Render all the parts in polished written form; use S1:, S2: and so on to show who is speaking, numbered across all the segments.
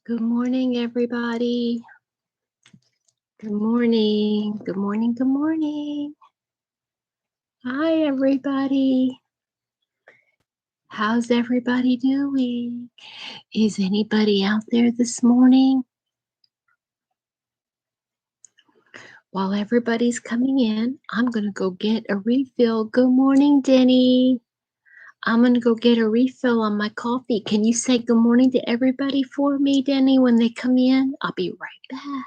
S1: Good morning, everybody. Good morning. Good morning. Good morning. Hi, everybody. How's everybody doing? Is anybody out there this morning? While everybody's coming in, I'm going to go get a refill. Good morning, Denny. I'm going to go get a refill on my coffee. Can you say good morning to everybody for me, Denny, when they come in? I'll be right back.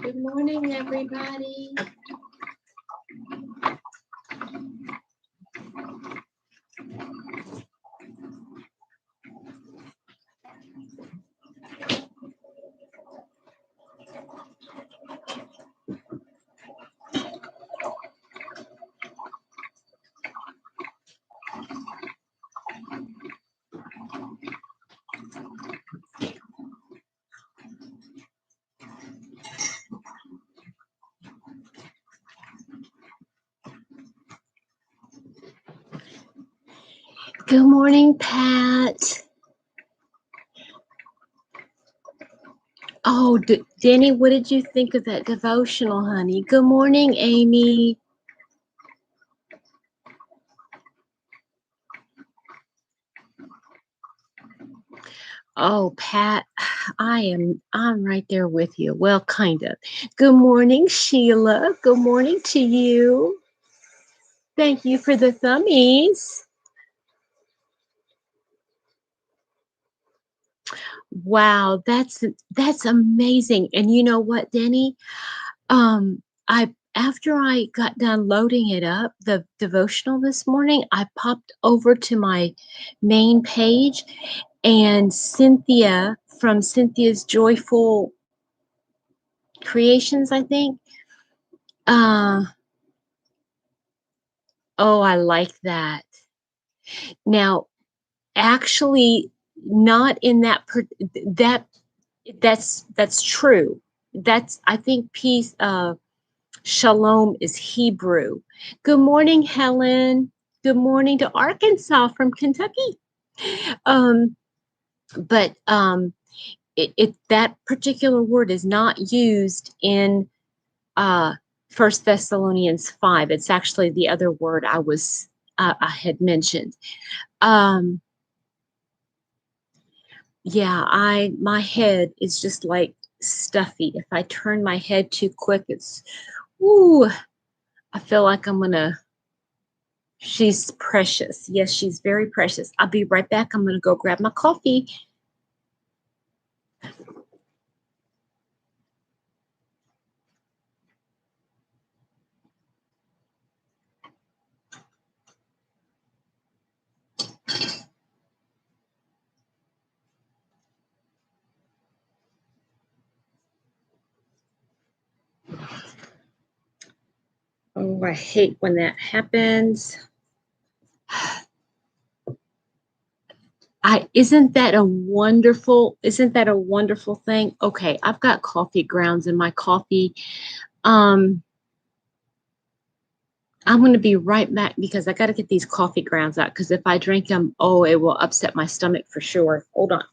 S1: Good morning, everybody. Good morning, Pat. Oh, Denny, what did you think of that devotional, honey? Good morning, Amy. Oh, Pat, I'm right there with you. Well, kind of. Good morning, Sheila. Good morning to you. Thank you for the thummies. Wow, that's amazing. And you know what, Denny? After I got done loading it up, the devotional this morning, I popped over to my main page, and Cynthia from Cynthia's Joyful Creations, I think. Oh, I like that. Now, actually, not in that's true. That's, I think, peace. Shalom is Hebrew. Good morning, Helen. Good morning to Arkansas from Kentucky. But that particular word is not used in 1 Thessalonians 5. It's actually the other word I had mentioned. Yeah, my head is just like stuffy. If I turn my head too quick, I feel like she's precious. Yes, she's very precious. I'll be right back. I'm gonna go grab my coffee. Oh, I hate when that happens. Isn't that a wonderful thing? Okay, I've got coffee grounds in my coffee. I'm going to be right back because I got to get these coffee grounds out, because if I drink them, it will upset my stomach for sure. Hold on.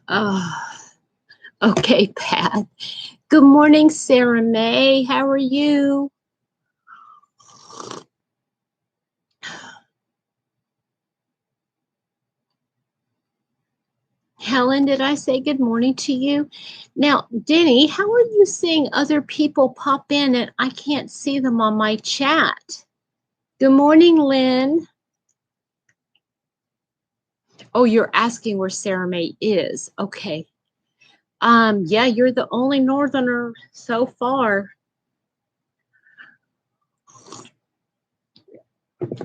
S1: Oh, okay, Pat. Good morning, Sarah May. How are you? Helen, did I say good morning to you? Now, Denny, how are you seeing other people pop in and I can't see them on my chat? Good morning, Lynn. Oh, you're asking where Sarah May is. Okay. Yeah, you're the only northerner so far.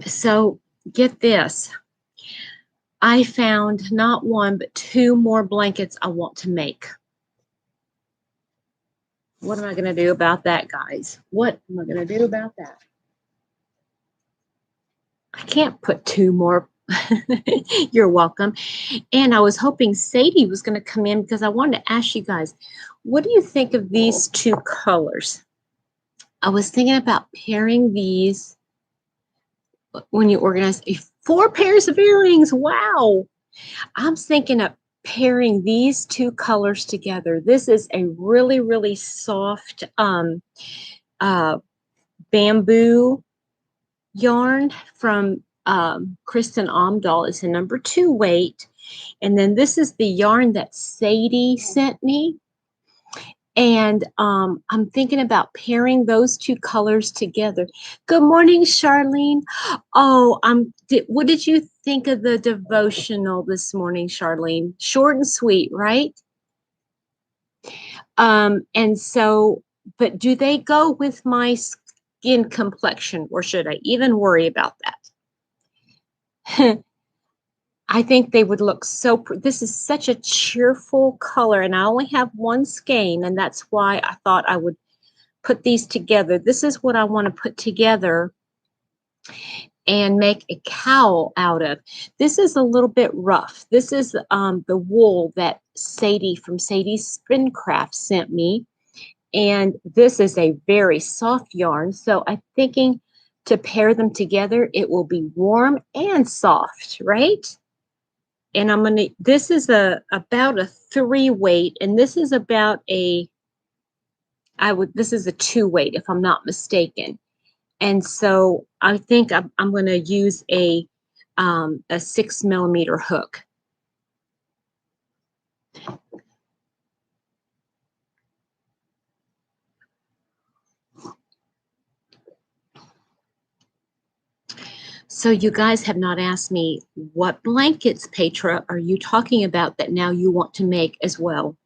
S1: So get this. I found not one, but 2 more blankets I want to make. What am I going to do about that, guys? What am I going to do about that? I can't put 2 more. You're welcome. And I was hoping Sadie was going to come in because I wanted to ask you guys, what do you think of these 2 colors? I was thinking about pairing these when you organize 4 pairs of earrings. Wow. I'm thinking of pairing these 2 colors together. This is a really, really soft bamboo yarn from Kristin Omdahl. It's a number 2 weight. And then this is the yarn that Sadie sent me. And I'm thinking about pairing those 2 colors together. Good morning, Charlene. Oh, what did you think of the devotional this morning, Charlene? Short and sweet, right? And so, but do they go with my skin complexion, or should I even worry about that? I think they would look so this is such a cheerful color, and I only have 1 skein, and that's why I thought I would put these together. This is what I want to put together and make a cowl out of. This is a little bit rough. This is the wool that Sadie from Sadie's Spincraft sent me. And this is a very soft yarn. So I'm thinking to pair them together, it will be warm and soft, right? And I'm going to, this is about a 3 weight, and this is about this is a 2 weight if I'm not mistaken. And so I think I'm going to use a 6 millimeter hook. So you guys have not asked me, what blankets, Petra, are you talking about that now you want to make as well?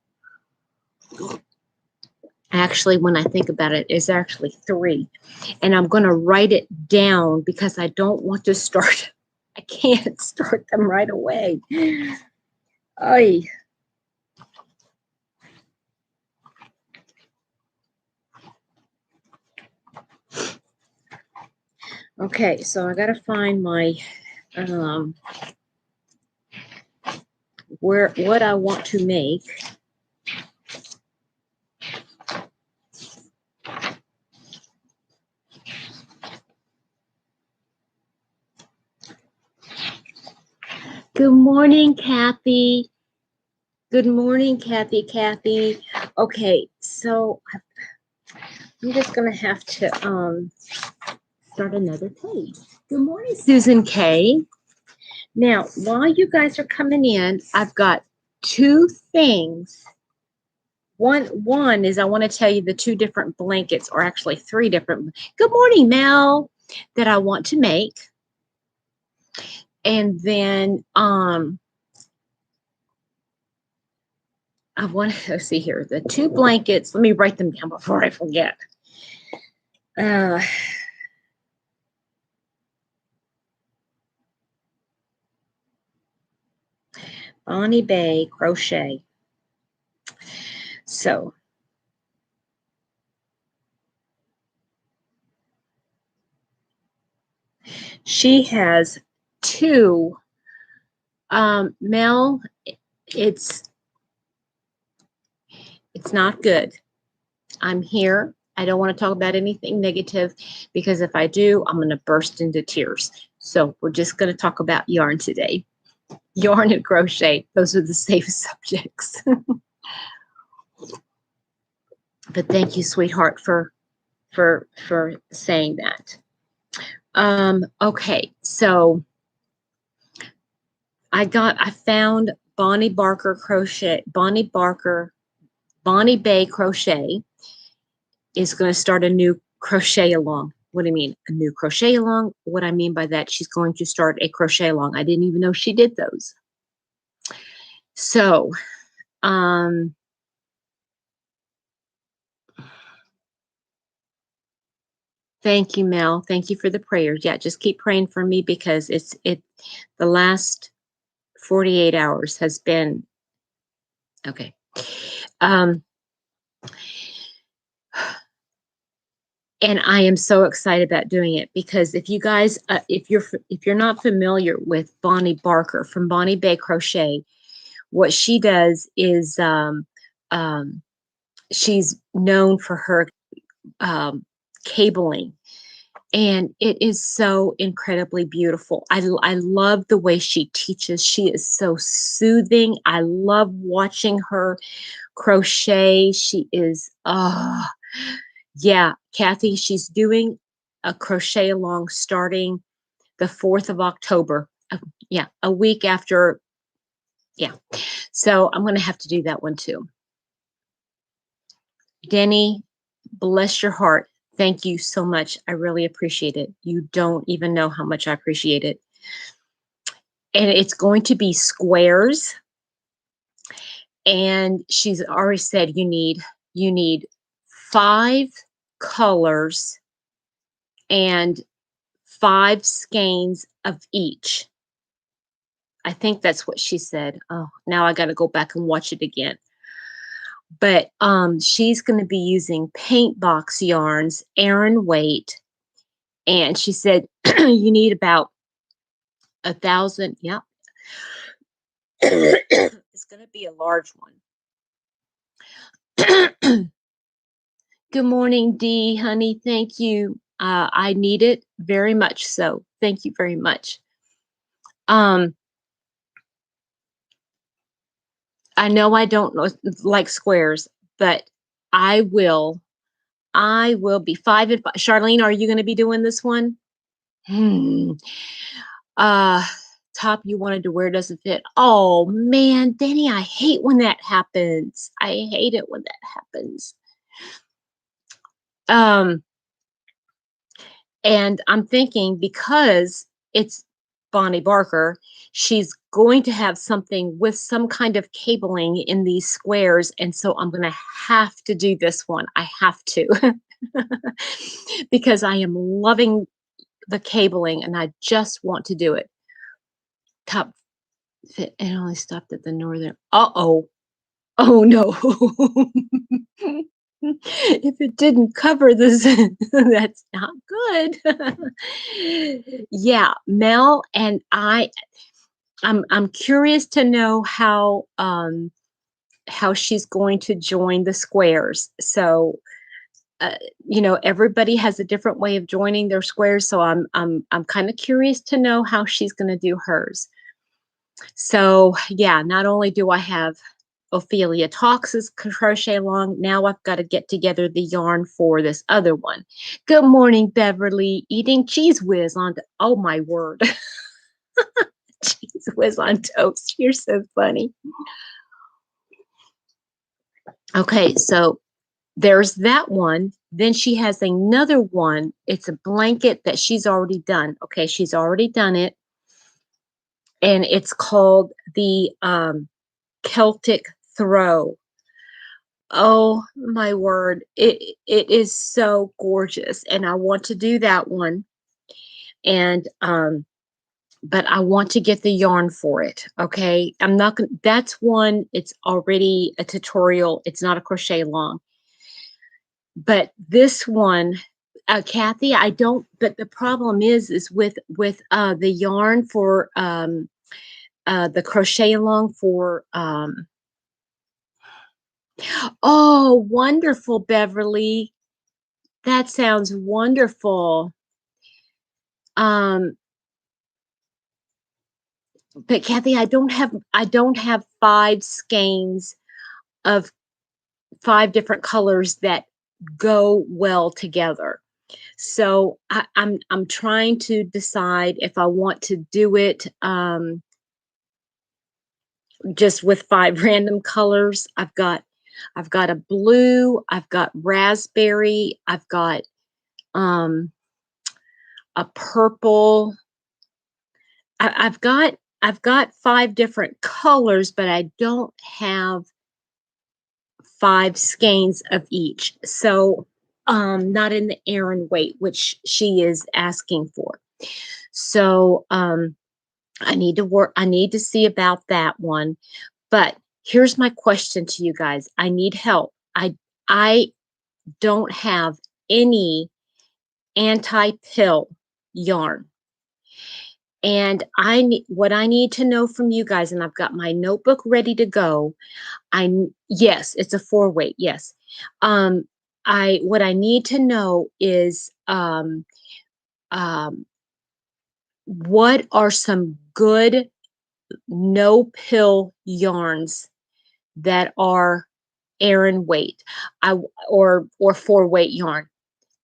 S1: Actually, when I think about it, it's actually 3. And I'm going to write it down because I don't want to start. I can't start them right away. Ay. Okay, so I got to find my what I want to make. Good morning, Kathy. Good morning, Kathy. Okay, so I'm just gonna have to start another page. Good morning, Susan K. Now, while you guys are coming in, I've got 2 things. One is I want to tell you the 2 different blankets, or actually 3 different. Good morning, Mel, that I want to make. And then I want to see here the 2 blankets. Let me write them down before I forget. Bonnie Bay Crochet. So she has 2. Mel, it's not good. I'm here. I don't want to talk about anything negative because if I do, I'm going to burst into tears. So we're just going to talk about yarn today. Yarn and crochet. Those are the safe subjects. But thank you, sweetheart, for saying that. Okay, so I found Bonnie Bay Crochet is going to start a new crochet along. What do you mean? A new crochet along? What I mean by that, she's going to start a crochet along. I didn't even know she did those. So, thank you, Mel. Thank you for the prayers. Yeah, just keep praying for me because the last 48 hours has been okay. And I am so excited about doing it because if you guys, if you're not familiar with Bonnie Barker from Bonnie Bay Crochet, what she does is she's known for her cabling, and it is so incredibly beautiful. I love the way she teaches. She is so soothing. I love watching her crochet. She is yeah, Kathy, she's doing a crochet along starting the 4th of October. Yeah, a week after. Yeah. So I'm going to have to do that one too. Denny, bless your heart. Thank you so much. I really appreciate it. You don't even know how much I appreciate it. And it's going to be squares. And she's already said you need 5 colors and 5 skeins of each. I think that's what she said. Oh, now I got to go back and watch it again. But she's going to be using Paintbox Yarns, Aran weight, and she said you need about 1,000. Yeah, it's going to be a large one. Good morning, Dee, honey. Thank you. I need it very much. So thank you very much. I know I don't like squares, but I will be 5 and 5. Charlene, are you going to be doing this one? Top you wanted to wear doesn't fit. Oh man, Danny, I hate when that happens. I hate it when that happens. And I'm thinking because it's Bonnie Barker, she's going to have something with some kind of cabling in these squares. And so I'm going to have to do this one. I have to because I am loving the cabling and I just want to do it. Top fit. It only stopped at the northern. Uh-oh. Oh no. If it didn't cover this, that's not good. Yeah, Mel and I'm curious to know how she's going to join the squares. So everybody has a different way of joining their squares. So I'm kind of curious to know how she's going to do hers. So yeah, not only do I have Ophelia Talks' crochet along, now I've got to get together the yarn for this other one. Good morning, Beverly. Eating cheese whiz on, oh my word. Cheese whiz on toast. You're so funny. Okay, so there's that one. Then she has another one. It's a blanket that she's already done. Okay, she's already done it. And it's called the Celtic Throw. Oh my word. It is so gorgeous. And I want to do that one. And but I want to get the yarn for it. Okay. I'm not gonna, that's one, it's already a tutorial. It's not a crochet along. But this one, Kathy, I don't, but the problem is with the yarn for the crochet along for oh, wonderful, Beverly. That sounds wonderful. But Kathy, I don't have 5 skeins of 5 different colors that go well together. So I'm trying to decide if I want to do it just with 5 random colors. I've got a blue, I've got raspberry, I've got um a purple. I've got 5 different colors, but I don't have 5 skeins of each. So not in the Aran weight, which she is asking for. So I need to see about that one. But here's my question to you guys. I need help. I don't have any anti-pill yarn. And what I need to know from you guys, and I've got my notebook ready to go. Yes, it's a 4 weight. Yes. Um, what I need to know is um, what are some good no pill yarns that are Aran weight, I or 4 weight yarn.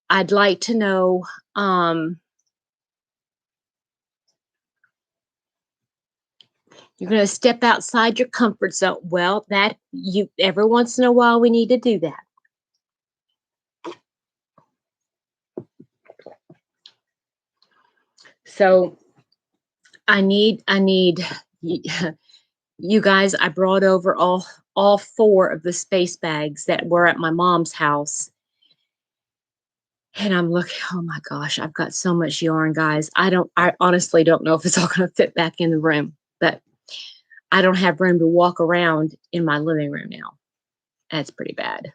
S1: I'd like to know. Um, you're going to step outside your comfort zone. Well, that you every once in a while we need to do that. So I need you guys. I brought over all 4 of the space bags that were at my mom's house. And I'm looking, oh my gosh, I've got so much yarn, guys. I honestly don't know if it's all going to fit back in the room, but I don't have room to walk around in my living room now. That's pretty bad.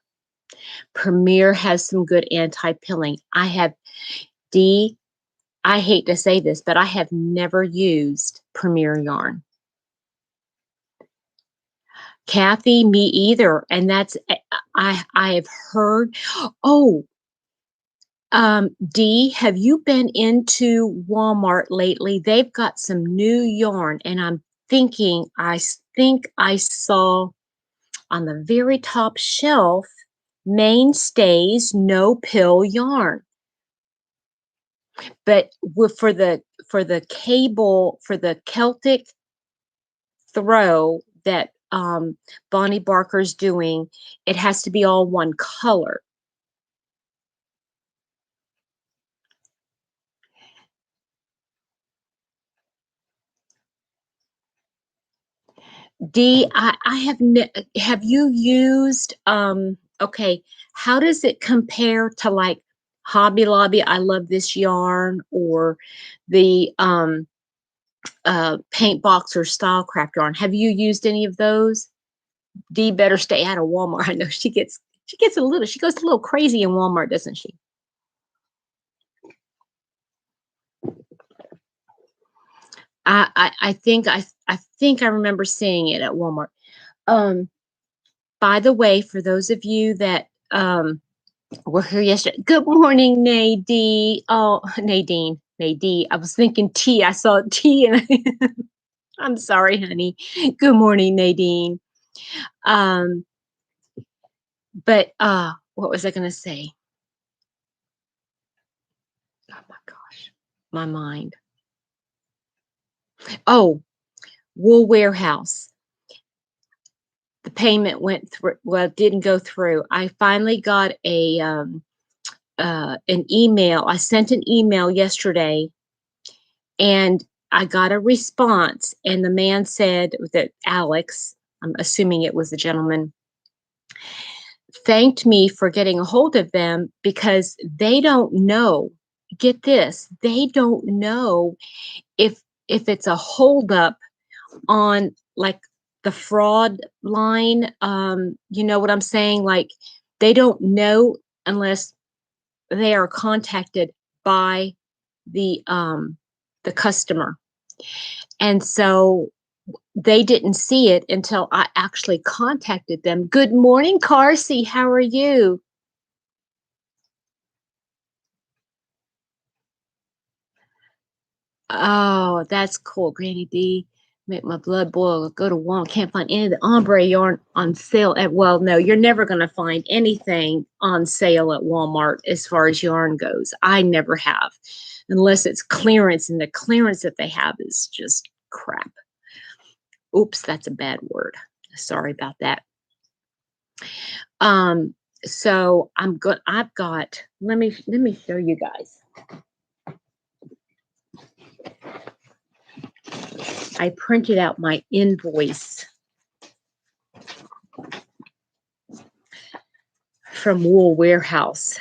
S1: Premier has some good anti-pilling. D, I hate to say this, but I have never used Premier yarn. Kathy, me either. And that's, I have heard, oh, Dee, have you been into Walmart lately? They've got some new yarn, and I think I saw on the very top shelf Mainstays no pill yarn. But for the Celtic throw that Bonnie Barker's doing, it has to be all one color. D, I have you used okay, how does it compare to like Hobby Lobby, I love this yarn, or the Paintbox or Stylecraft yarn? Have you used any of those? D better stay out of Walmart. I know she goes a little crazy in Walmart, doesn't she? I think I remember seeing it at Walmart. Um, by the way, for those of you that were here yesterday, good morning, Nadine. Oh, Nadine. I was thinking T. I saw T, and I'm sorry, honey. Good morning, Nadine. Um, but what was I going to say? Oh my gosh, my mind. Oh, Wool Warehouse. The payment went through. Well, it didn't go through. I finally got an email. I sent an email yesterday, and I got a response. And the man said that Alex, I'm assuming it was the gentleman, thanked me for getting a hold of them because they don't know. Get this, they don't know if it's a holdup on like the fraud line. You know what I'm saying? Like they don't know unless they are contacted by the customer. And so they didn't see it until I actually contacted them. Good morning, Carsey. How are you? Oh, that's cool, Granny D. Make my blood boil. Go to Walmart. Can't find any of the ombre yarn on sale at, well, no, you're never going to find anything on sale at Walmart as far as yarn goes. I never have, unless it's clearance, and the clearance that they have is just crap. Oops, that's a bad word. Sorry about that. So I've got, let me show you guys. I printed out my invoice from Wool Warehouse.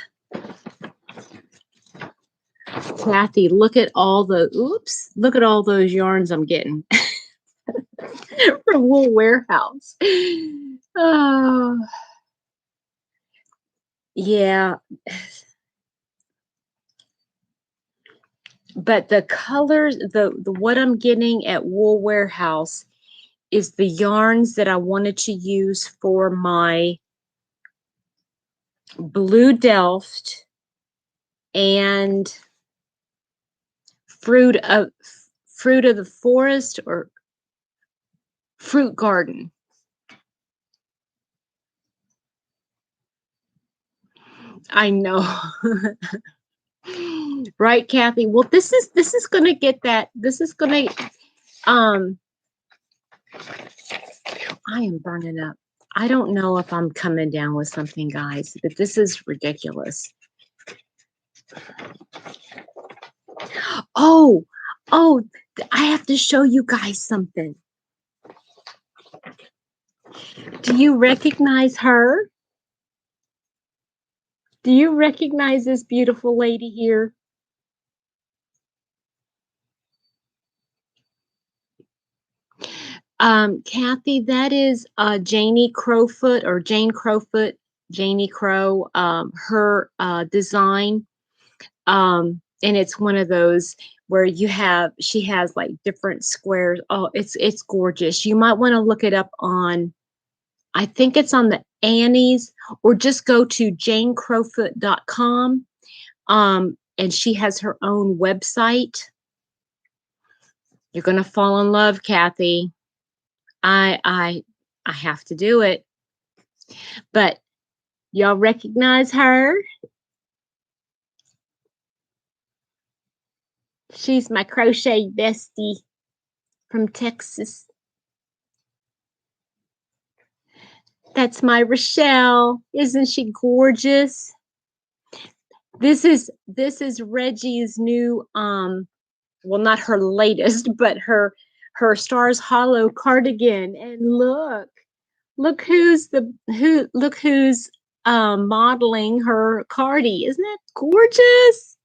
S1: Kathy, look at all look at all those yarns I'm getting from Wool Warehouse. Oh, yeah. But the colors, the what I'm getting at Wool Warehouse is the yarns that I wanted to use for my Blue Delft and fruit of the forest or fruit garden. I know. Right, Kathy? Well, this is going to get that. This is going to I am burning up. I don't know if I'm coming down with something, guys, but this is ridiculous. Oh, I have to show you guys something. Do you recognize her? Do you recognize this beautiful lady here? Kathy, that is Janie Crowfoot or Jane Crowfoot, Janie Crow, her design. And it's one of those where she has like different squares. Oh, it's gorgeous. You might want to look it up on, I think it's on the Annie's, or just go to janecrowfoot.com. And she has her own website. You're going to fall in love, Kathy. I have to do it. But y'all recognize her? She's my crochet bestie from Texas. That's my Rochelle. Isn't she gorgeous? This is Reggie's new well, not her latest, but her Stars Hollow cardigan. And look who's modeling her cardi. Isn't that gorgeous?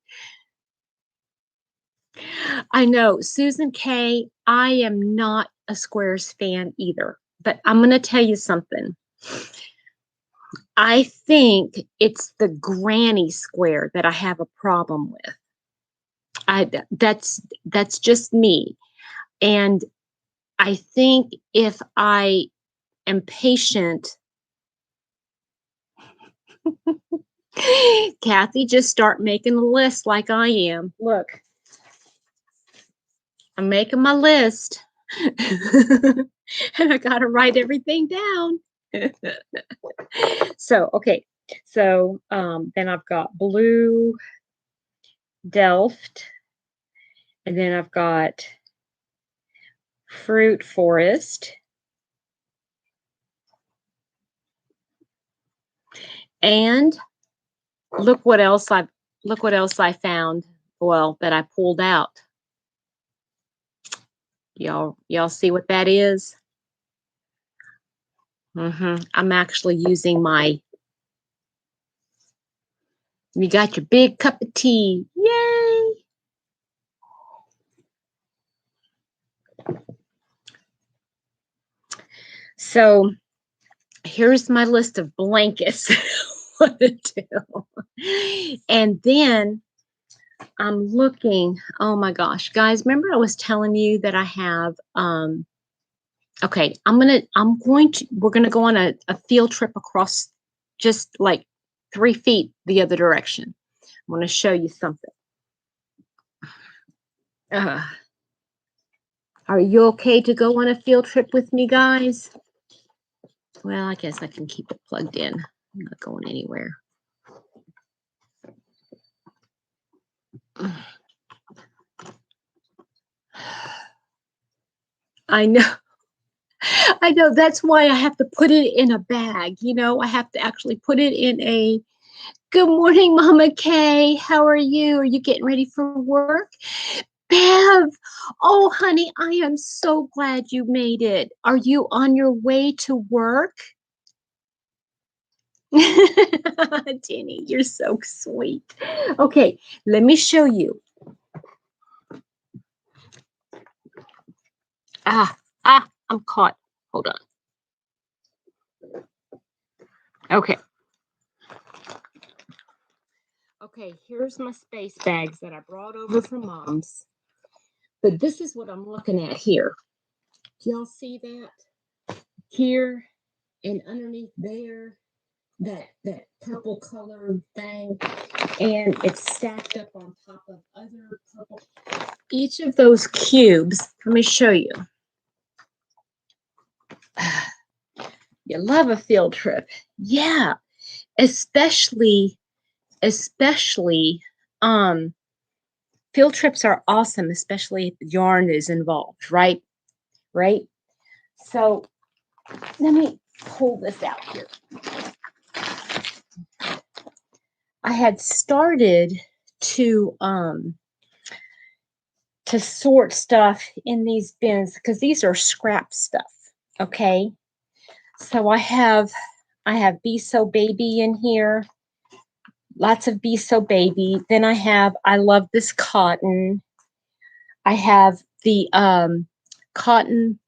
S1: I know, Susan K. I am not a squares fan either, but I'm going to tell you something. I think it's the granny square that I have a problem with. That's just me. And I think if I am patient, Kathy, just start making a list like I am. Look, I'm making my list. And I got to write everything down. So, okay. So, then I've got Blue Delft, and then I've got Fruit Forest, and look what else I found. Well, that I pulled out. Y'all see what that is? I'm actually using my, you got your big cup of tea. Yay! So here's my list of blankets. What to do. And then I'm looking, oh my gosh, guys, remember I was telling you that I have, okay, we're going to go on a field trip across just like 3 feet the other direction. I want to show you something. Are you okay to go on a field trip with me, guys? Well, I guess I can keep it plugged in. I'm not going anywhere. I know. I know. That's why I have to put it in a bag. You know, I have to actually put it in a. Good morning, Mama Kay. How are you? Are you getting ready for work? Bev, oh, honey, I am so glad you made it. Are you on your way to work? Jenny, you're so sweet. Okay, let me show you. I'm caught. Hold on. Okay. Okay, here's my space bags that I brought over from Mom's. But this is what I'm looking at here. Do y'all see that? Here and underneath there, that purple colored thing, and it's stacked up on top of other purple. Each of those cubes, let me show you. You love a field trip. Yeah, especially field trips are awesome, especially if yarn is involved, right? Right? So let me pull this out here. I had started to sort stuff in these bins because these are scrap stuff. Okay. So I have Be So Baby in here. Lots of Be So Baby. Then I love this cotton. I have the cotton.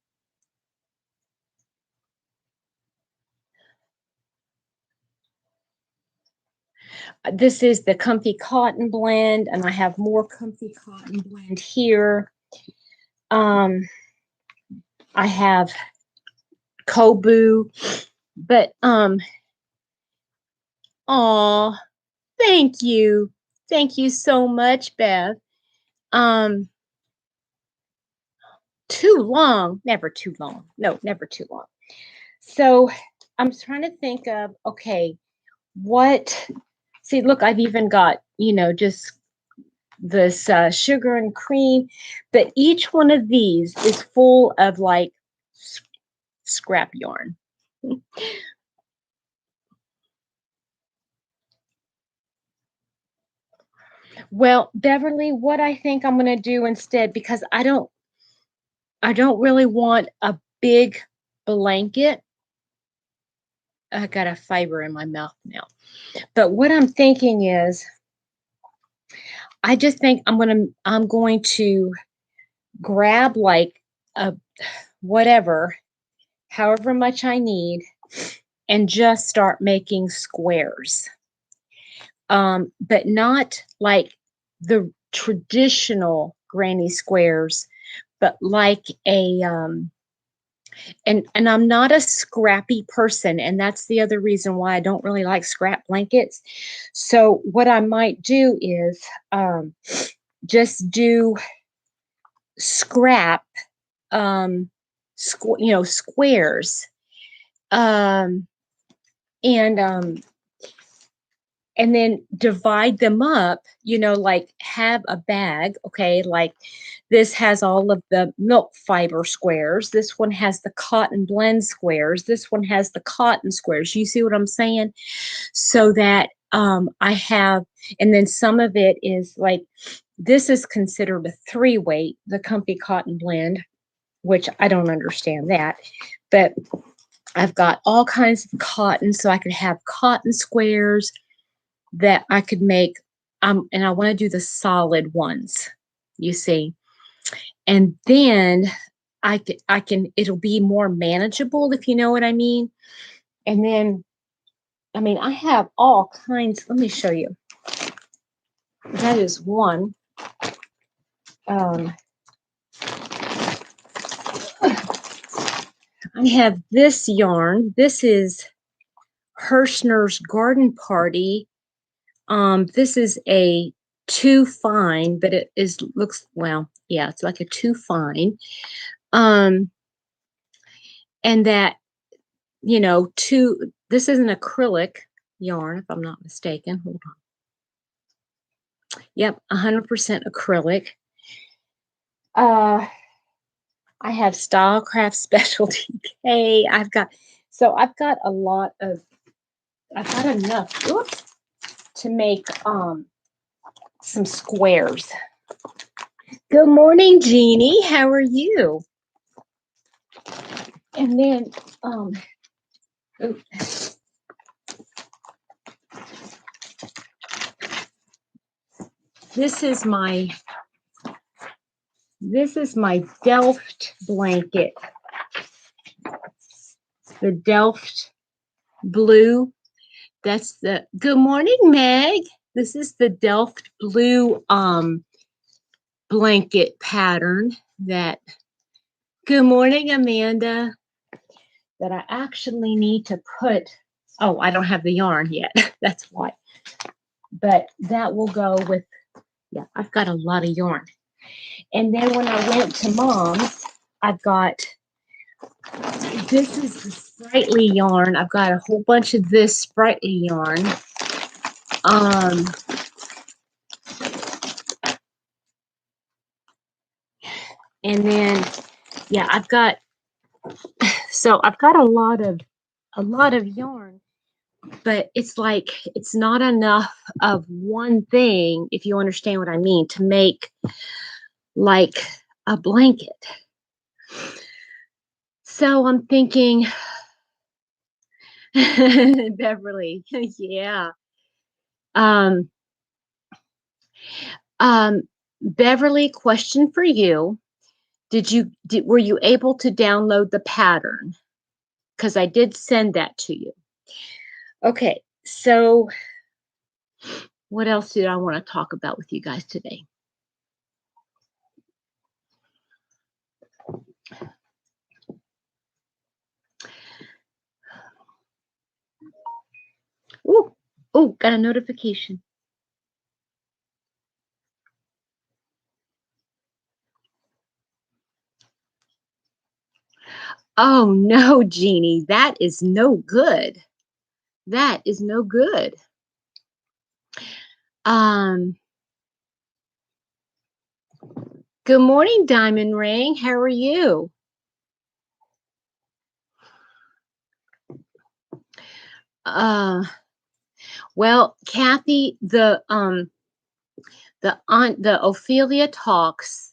S1: This is the Comfy Cotton blend, and I have more Comfy Cotton blend here. I have Kobu, but thank you so much, Beth. Too long, never too long. No, never too long. So I'm trying to think of, okay, see, look, I've even got, just this sugar and cream, but each one of these is full of like scrap yarn. Well, Beverly, what I think I'm going to do instead, because I don't really want a big blanket. I got a fiber in my mouth now. But what I'm thinking is, I just think I'm going to grab like a whatever, however much I need, and just start making squares. But not like the traditional granny squares, but like a and I'm not a scrappy person, and that's the other reason why I don't really like scrap blankets. So what I might do is just do scrap squares, and then divide them up, like have a bag. Okay, like this has all of the milk fiber squares, this one has the cotton blend squares, this one has the cotton squares. You see what I'm saying? So that I have, and then some of it is like, this is considered a 3-weight, the Comfy Cotton blend, which I don't understand that, but I've got all kinds of cotton, so I could have cotton squares that I could make, and I want to do the solid ones, you see, and then I can, it'll be more manageable, if you know what I mean. And then, I mean, I have all kinds. Let me show you. That is one. I have this yarn. This is Hirschner's Garden Party. This is a 2 fine, but it looks, well, yeah, it's like a 2 fine. And that, you know, this is an acrylic yarn, if I'm not mistaken. Hold on. Yep, 100% acrylic. I have Stylecraft Specialty K. I've got enough to make some squares. Good morning, Jeannie. How are you? And then this is my Delft blanket. The Delft blue. That's the good morning, Meg. This is the Delft blue blanket pattern that good morning, Amanda. That I actually need to put. Oh, I don't have the yarn yet. That's why. But that will go with, yeah, I've got a lot of yarn. And then when I went to Mom's, I've got, this is the Sprightly yarn. I've got a whole bunch of this Sprightly yarn. And then, yeah, I've got a lot of yarn, but it's like, it's not enough of one thing, if you understand what I mean, to make like a blanket. So I'm thinking, Beverly, yeah. Beverly, question for you. Were you able to download the pattern? Because I did send that to you. Okay, so what else did I want to talk about with you guys today? Oh, got a notification. Oh no, Jeannie, that is no good. That is no good. Good morning, Diamond Ring. How are you? Well, Kathy, the Ophelia Talks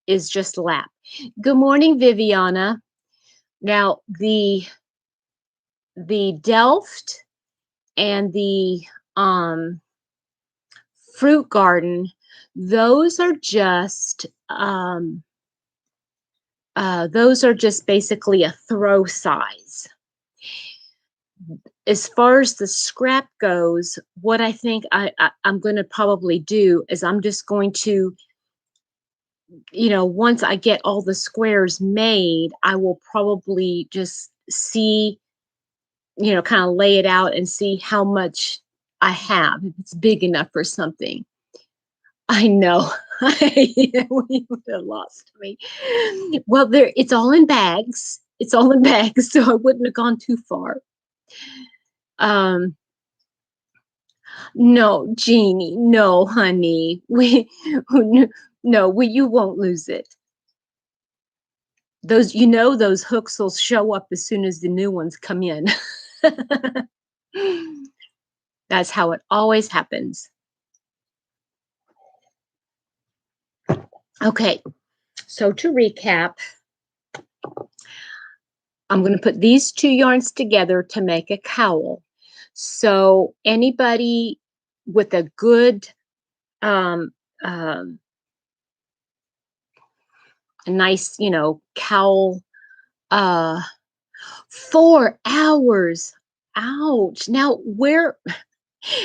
S1: is just lap. Good morning, Viviana. Now the Delft and the Fruit Garden, those are just basically a throw size. As far as the scrap goes, what I think I'm going to probably do is I'm just going to, you know, once I get all the squares made, I will probably just see, you know, kind of lay it out and see how much I have, if it's big enough for something. I know. You would have lost me. Well, it's all in bags. It's all in bags, so I wouldn't have gone too far. No, Jeannie, no, honey. You won't lose it. Those hooks will show up as soon as the new ones come in. That's how it always happens. Okay, so to recap, I'm going to put these two yarns together to make a cowl. So anybody with a good, a nice, you know, cowl, 4 hours. Ouch. Now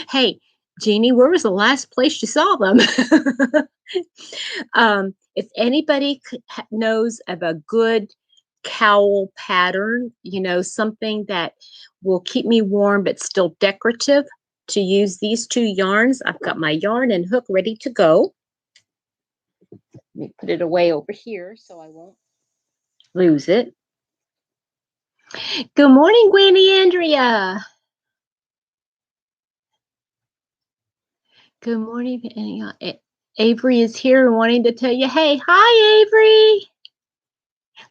S1: hey, Jeannie, where was the last place you saw them? If anybody knows of a good cowl pattern, you know, something that will keep me warm but still decorative, to use these two yarns, I've got my yarn and hook ready to go. Let me put it away over here so I won't lose it. Good morning, Granny Andrea. Good morning. Avery is here and wanting to tell you, hey, hi, Avery.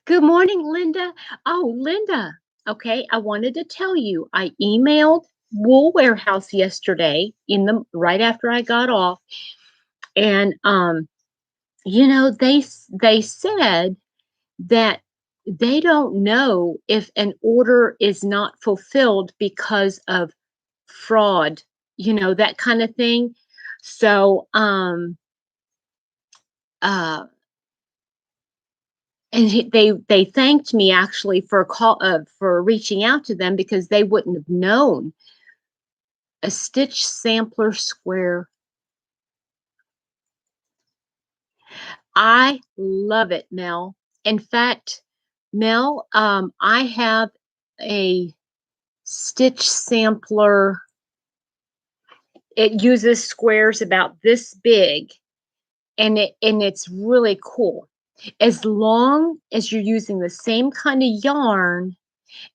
S1: Good morning, Linda. Oh, Linda. Okay, I wanted to tell you, I emailed Wool Warehouse yesterday right after I got off, and you know, they said that they don't know if an order is not fulfilled because of fraud, you know, that kind of thing. So, uh, and they thanked me actually for for reaching out to them because they wouldn't have known a stitch sampler square. I love it, Mel. In fact, Mel, I have a stitch sampler. It uses squares about this big, and it's really cool. As long as you're using the same kind of yarn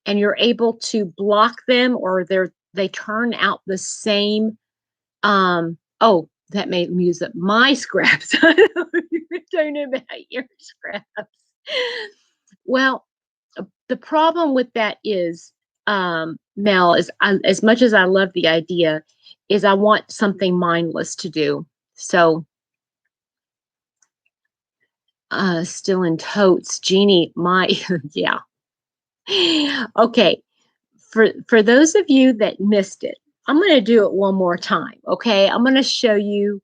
S1: and you're able to block them, or they turn out the same. Oh, that made me use up my scraps. You're talking about your scraps. Well, the problem with that is, Mel, is as much as I love the idea, is I want something mindless to do. So, still in totes, Jeannie, yeah. Okay, for those of you that missed it, I'm going to do it one more time. Okay, I'm going to show you.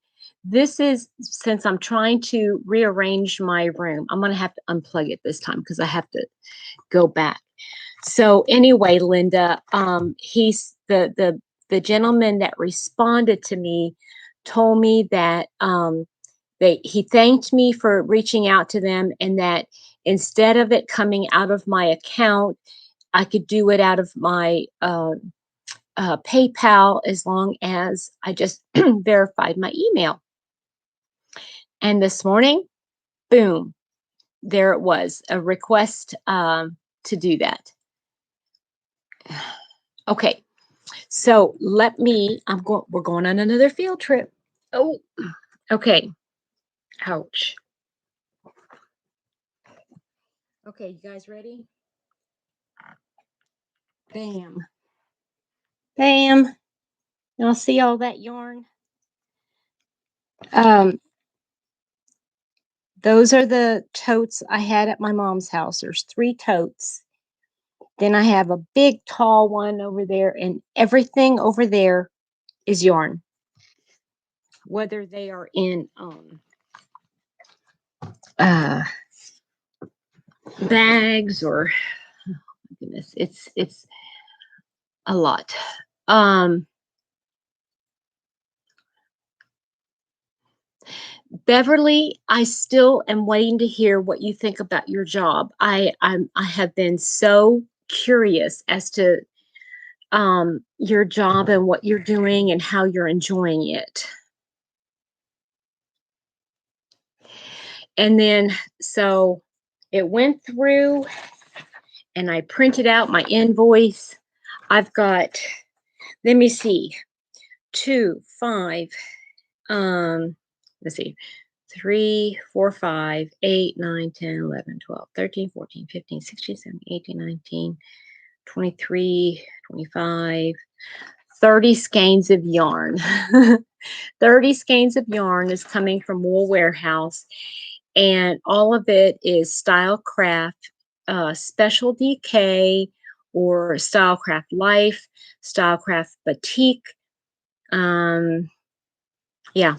S1: This is, since I'm trying to rearrange my room, I'm going to have to unplug it this time because I have to go back. So anyway, Linda, he's the gentleman that responded to me told me that he thanked me for reaching out to them, and that instead of it coming out of my account, I could do it out of my PayPal as long as I just verified my email. And this morning, boom, there it was, a request to do that. Okay, so we're going on another field trip. Oh, okay. Ouch. Okay, you guys ready? Bam. Bam. Y'all see all that yarn? Those are the totes I had at my mom's house. There's 3 totes. Then I have a big tall one over there, and everything over there is yarn. Whether they are in bags or, oh my goodness, it's a lot. Beverly, I still am waiting to hear what you think about your job. I have been so curious as to your job and what you're doing and how you're enjoying it. And then, so it went through and I printed out my invoice. I've got, let me see, 2, 5, let's see, 3, 4, 5, 8, 9, 10, 11, 12, 13, 14, 15, 16, 17, 18, 19, 23, 25, 30 skeins of yarn. 30 skeins of yarn is coming from Wool Warehouse, and all of it is Style Craft, Special DK, or Style Craft Life, Style Craft Batik. Yeah,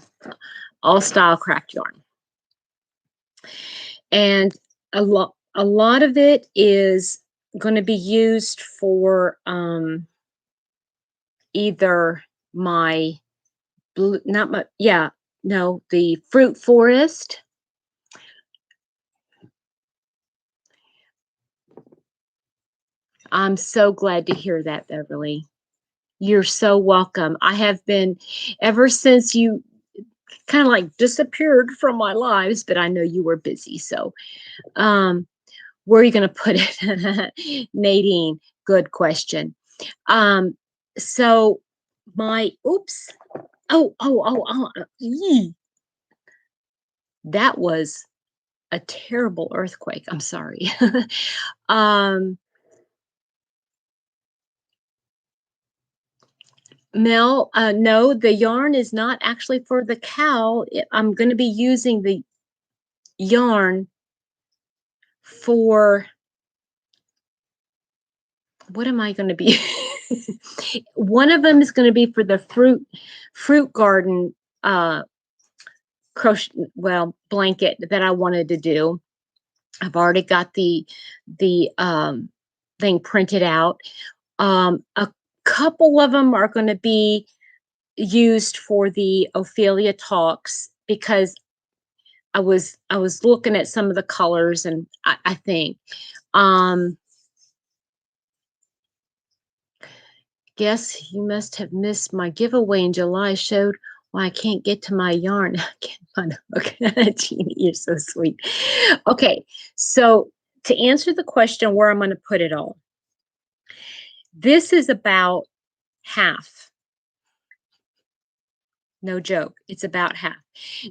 S1: all Style Craft yarn. And a lot of it is going to be used for either my the fruit forest. I'm so glad to hear that, Beverly. You're so welcome. I have been, ever since you kind of like disappeared from my lives, but I know you were busy. So, where are you going to put it? Nadine, good question. So my, oops. Yee. That was a terrible earthquake. I'm sorry. um, Mel, no, the yarn is not actually for the cow. I'm going to be using the yarn for, what am I going to be? One of them is going to be for the fruit garden crochet, well, blanket that I wanted to do. I've already got the thing printed out. A couple of them are going to be used for the Ophelia Talks because I was looking at some of the colors, and I think guess you must have missed my giveaway in July. Showed why I can't get to my yarn. I can't find it. Okay, Jeannie, you're so sweet. Okay, so to answer the question where I'm going to put it all, this is about half. No joke. It's about half.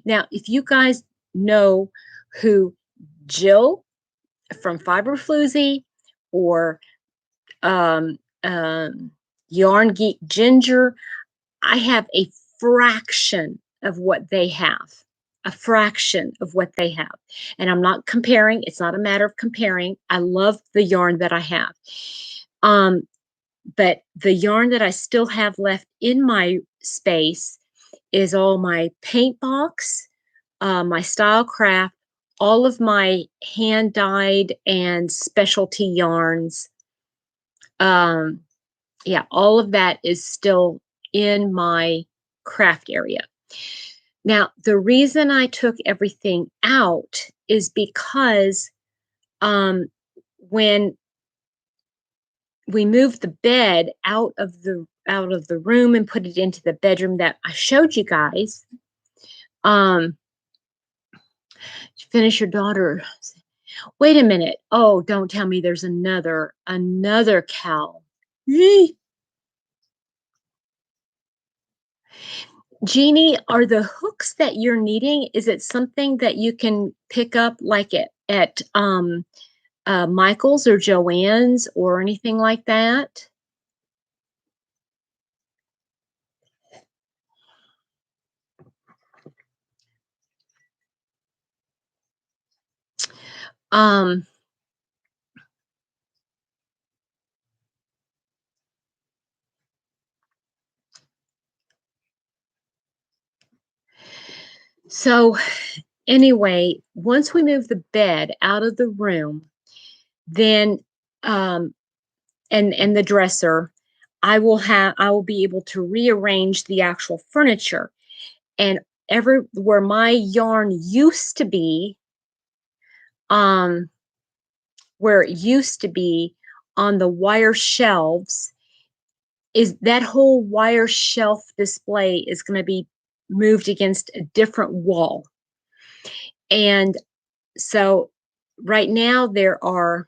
S1: Now, if you guys know who Jill from Fiber Floozy or um, Yarn Geek Ginger, I have a fraction of what they have. A fraction of what they have. And I'm not comparing. It's not a matter of comparing. I love the yarn that I have. But the yarn that I still have left in my space is all my paint box, my style craft, all of my hand dyed and specialty yarns. Yeah, all of that is still in my craft area. Now, the reason I took everything out is because when we moved the bed out of the room and put it into the bedroom that I showed you guys, finish your daughter. Wait a minute. Oh, don't tell me there's another cow. Jeannie, are the hooks that you're needing, is it something that you can pick up like at Michael's or Joann's or anything like that? Um, so anyway, once we move the bed out of the room, then and the dresser, I will be able to rearrange the actual furniture. And where my yarn used to be, where it used to be on the wire shelves, is that whole wire shelf display is going to be moved against a different wall. And so right now there are,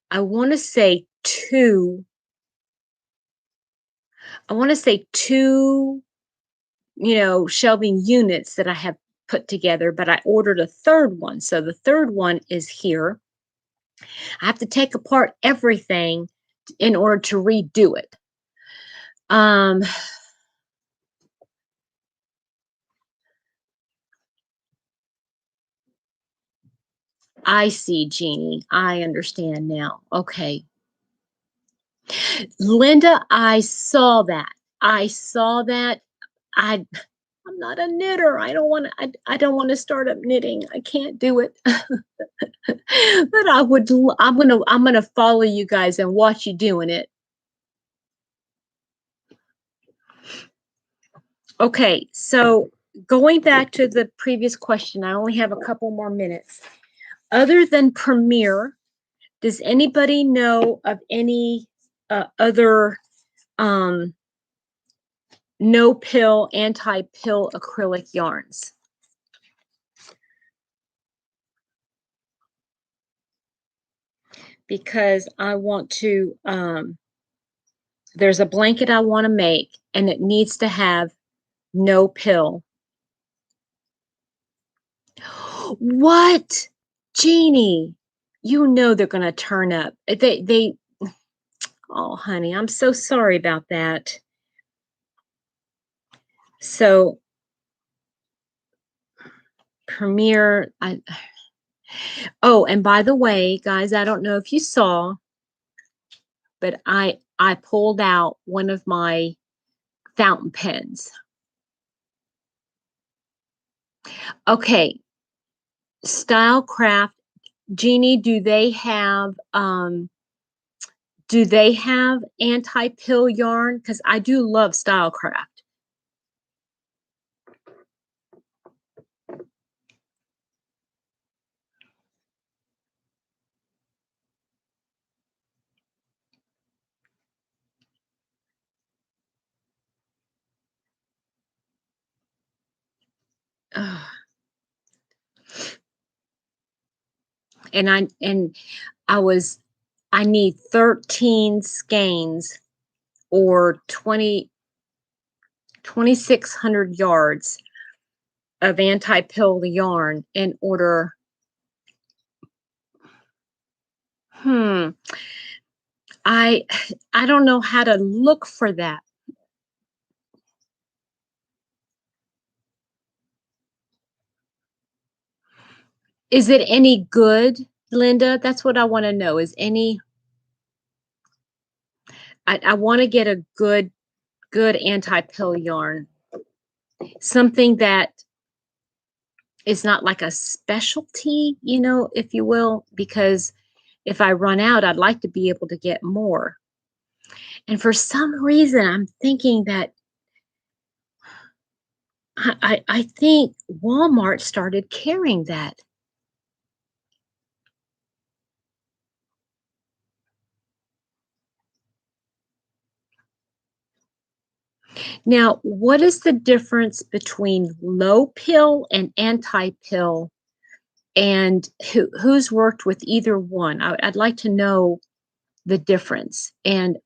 S1: I want to say two, shelving units that I have put together, but I ordered a third one. So the third one is here. I have to take apart everything in order to redo it. I see, Jeannie. I understand now. Okay. Linda, I saw that. I'm not a knitter. I don't want to start up knitting. I can't do it. But I'm gonna follow you guys and watch you doing it. Okay, so going back to the previous question, I only have a couple more minutes. Other than Premiere, does anybody know of any other no pill, anti-pill acrylic yarns. Because I want to, there's a blanket I want to make, and it needs to have no pill. What? Jeannie, you know they're going to turn up. Oh, honey, I'm so sorry about that. So, Premiere, oh, and by the way, guys, I don't know if you saw, but I pulled out one of my fountain pens. Okay, Stylecraft, Jeannie, do they have anti-pill yarn? Because I do love Stylecraft. Ugh. And I need 13 skeins or 2,600 yards of anti-pill yarn in order. I don't know how to look for that. Is it any good, Linda? That's what I want to know. I want to get a good anti-pill yarn. Something that is not like a specialty, if you will, because if I run out, I'd like to be able to get more. And for some reason, I'm thinking that I think Walmart started carrying that. Now, what is the difference between low pill and anti-pill? And who's worked with either one? I'd like to know the difference. And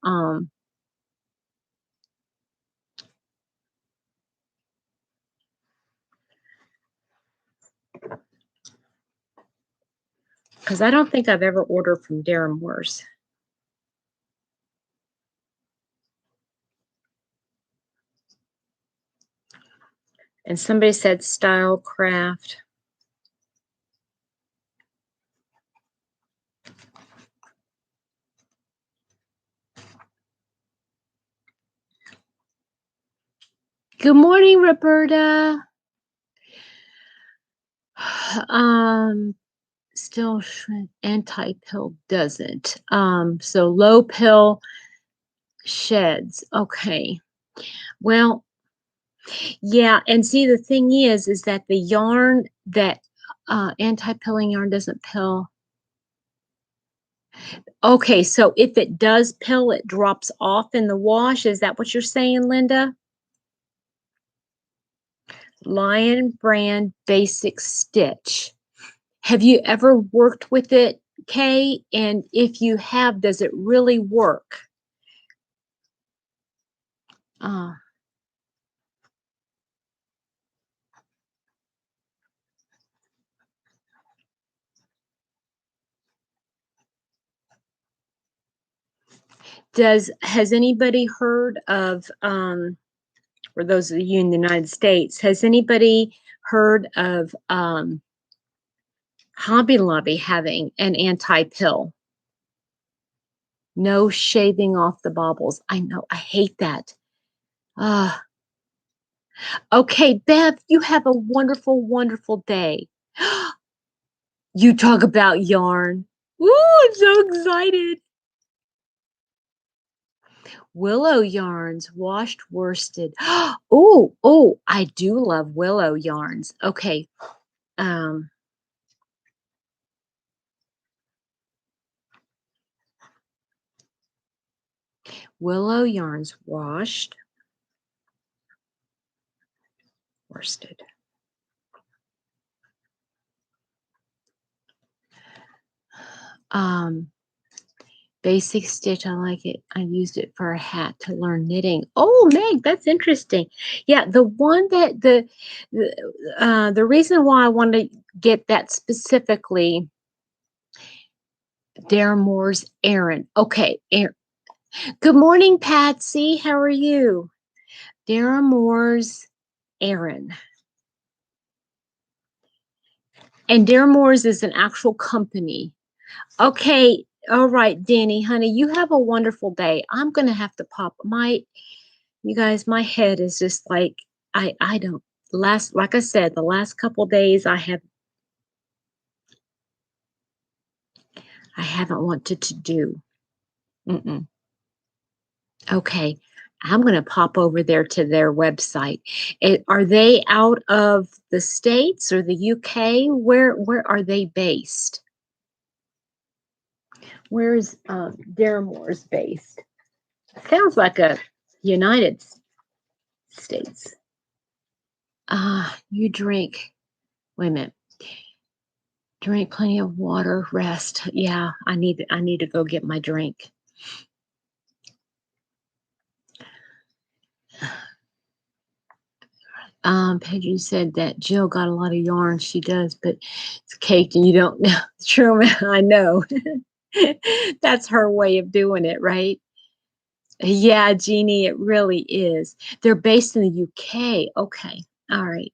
S1: because I don't think I've ever ordered from Darren Moore's. And somebody said Stylecraft. Good morning, Roberta. Still anti-pill doesn't. So low pill sheds. Okay. Well, yeah, and see the thing is that the yarn that anti-pilling yarn doesn't pill. Okay, so if it does pill, it drops off in the wash. Is that what you're saying, Linda? Lion Brand Basic Stitch. Have you ever worked with it, Kay? And if you have, does it really work? Has anybody heard of, for those of you in the United States, has anybody heard of Hobby Lobby having an anti-pill? No shaving off the baubles. I know, I hate that. Okay, Bev, you have a wonderful, wonderful day. You talk about yarn. Ooh, I'm so excited. Willow yarns, washed worsted. Oh, I do love willow yarns. Okay. Willow yarns washed. worsted. Basic stitch, I like it. I used it for a hat to learn knitting. Oh, Meg, that's interesting. Yeah, the one that the reason why I want to get that specifically, Moore's Erin. Okay, good morning, Patsy. How are you? Moore's Erin. And Moore's is an actual company. Okay, all right, Danny, honey, you have a wonderful day. I'm gonna have to pop you guys, my head is just like I don't like I said, the last couple days I haven't wanted to do. Okay, I'm gonna pop over there to their website. Are they out of the States or the UK? Where are they based? Where is Moore's based? Sounds like a United States. You drink. Wait a minute. Drink plenty of water, rest. Yeah, I need to go get my drink. Pedro said that Jill got a lot of yarn. She does, but it's caked and you don't know. True, I know. That's her way of doing it, right? Yeah, Jeannie, it really is. They're based in the UK. Okay. All right.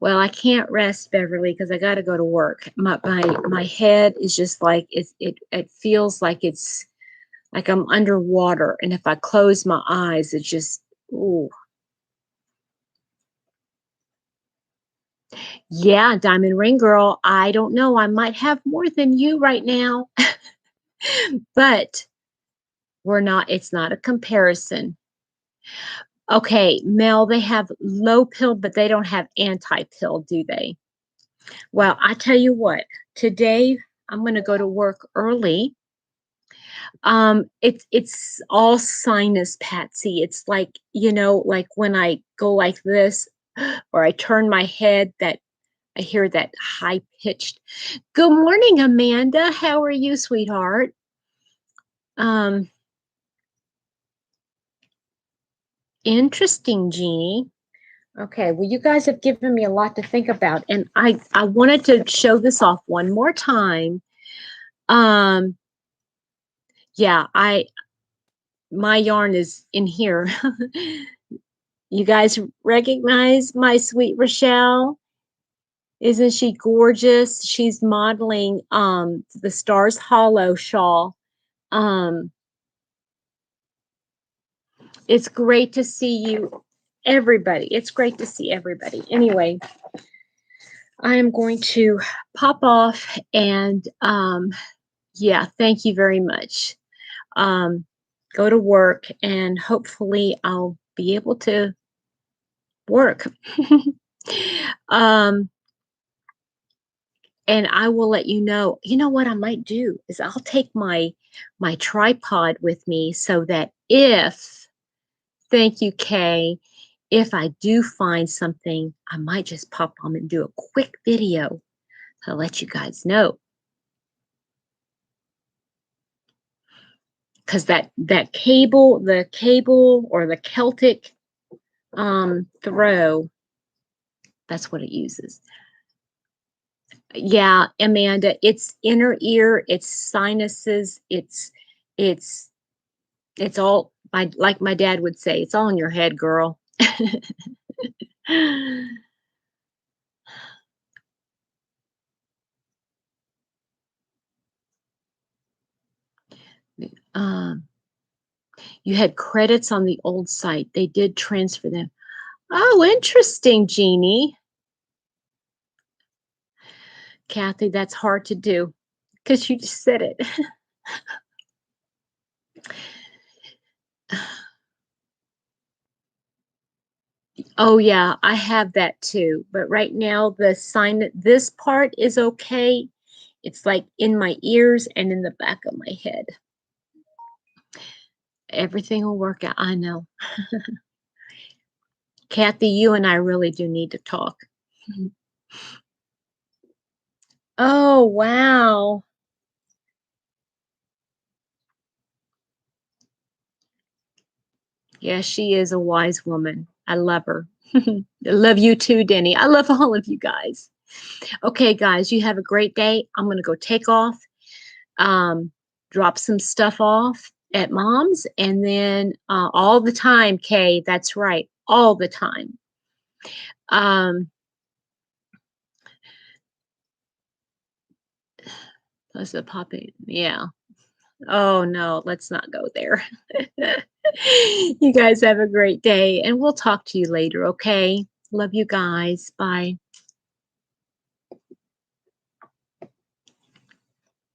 S1: Well, I can't rest, Beverly, because I got to go to work. My head is just like it feels like it's like I'm underwater, and if I close my eyes, it's just ooh. Yeah, Diamond Ring Girl. I don't know. I might have more than you right now, but we're not. It's not a comparison. Okay, Mel, they have low pill, but they don't have anti-pill, do they? Well, I tell you what, today I'm going to go to work early. It's all sinus, Patsy. It's like, like when I go like this or I turn my head, that I hear that high pitched. Good morning, Amanda. How are you, sweetheart? Interesting, Jeannie. Okay, well, you guys have given me a lot to think about, and I wanted to show this off one more time. Yeah, my yarn is in here. You guys recognize my sweet Rochelle? Isn't she gorgeous? She's modeling the Stars Hollow shawl. It's great to see you, everybody. It's great to see everybody. Anyway, I am going to pop off and yeah, thank you very much. Go to work and hopefully I'll be able to work. And I will let you know. You know what I might do is I'll take my tripod with me so that thank you, Kay, if I do find something, I might just pop on and do a quick video to let you guys know. Because that cable, the cable or the Celtic throw, that's what it uses. Yeah, Amanda, it's inner ear, it's sinuses, it's all like my dad would say, it's all in your head, girl. You had credits on the old site. They did transfer them. Oh, interesting, Jeannie. Kathy, that's hard to do because you just said it. Oh yeah, I have that too. But right now this part is okay. It's like in my ears and in the back of my head. Everything will work out. I know. Kathy, you and I really do need to talk. Oh, wow. Yeah, she is a wise woman. I love her. I love you too, Denny. I love all of you guys. Okay, guys, you have a great day. I'm going to go take off, um, drop some stuff off at mom's, and then all the time, Kay, that's right, all the time. Plus the popping, yeah. Oh no, let's not go there. You guys have a great day, and we'll talk to you later, okay? Love you guys. Bye.